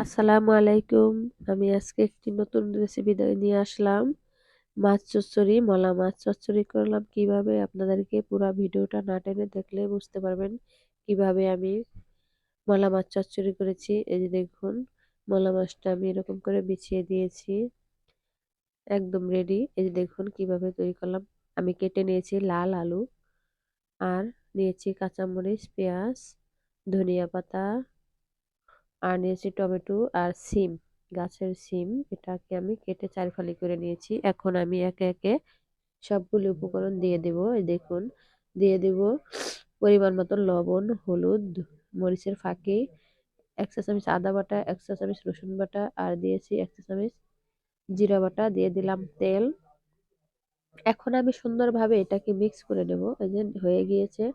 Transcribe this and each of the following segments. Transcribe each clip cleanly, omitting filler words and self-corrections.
আসসালামু আলাইকুম। আমি আজকে একটি নতুন রেসিপি নিয়ে আসলাম। মাছ চচ্চড়ি, মলা মাছ চচ্চড়ি করলাম কিভাবে আপনাদেরকে পুরা ভিডিওটা না টেনে দেখলে বুঝতে পারবেন কিভাবে আমি মলা মাছ চচ্চড়ি করেছি। এই যে দেখুন, মলা মাছটা আমি এরকম করে বিছিয়ে দিয়েছি, একদম রেডি। এই যে দেখুন কিভাবে তৈরি করলাম। আমি কেটে নিয়েছি লাল আলু, আর নিয়েছি কাঁচামরিচ, পেঁয়াজ, ধনিয়া পাতা, আর নিয়েছি টমেটো আর সিম, গাছের সিম। এটাকে আমি কেটে চারফালি করে নিয়েছি। এখন আমি একে একে সবগুলো উপকরণ দিয়ে দেব। এই দেখুন, দিয়ে দেব পরিমাণ মতো লবণ, হলুদ, মরিচের ফাঁকি, 1 চা চামচ আদা বাটা, 1 চা চামচ রসুন বাটা, আর দিয়েছি 1 চা চামচ জিরা বাটা, দিয়ে দিলাম তেল। এখন আমি সুন্দরভাবে এটাকে মিক্স করে নেব। এই যে হয়ে গিয়েছে।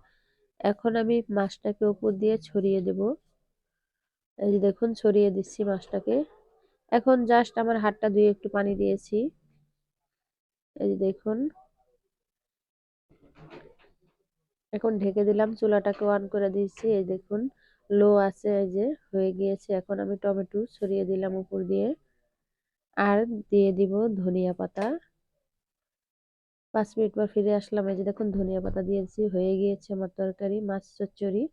এখন আমি মাছটাকে উপর দিয়ে ছড়িয়ে দেব। এই যে দেখুন, ছড়িয়ে দিচ্ছি মাছটাকে। এখন জাস্ট আমার হাতটা ধুয়ে একটু পানি দিয়েছি। এই যে দেখুন, এখন ঢেকে দিলাম, চুলাটাকে অন করে দিয়েছি। এই দেখুন, লো আছে। এই যে হয়ে গিয়েছে। এখন আমি টমেটো ছড়িয়ে দিলাম উপর দিয়ে, আর দিয়ে দিব ধনিয়া পাতা। 5 মিনিট পর ফিরে আসলাম। এই যে দেখুন, ধনিয়া পাতা দিয়েছি। হয়ে গিয়েছে আমার তরকারি, মাছ চচ্চড়ি।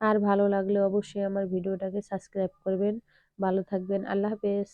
আর ভালো লাগলে অবশ্যই আমার ভিডিওটাকে সাবস্ক্রাইব করবেন। ভালো থাকবেন। আল্লাহ হাফেজ।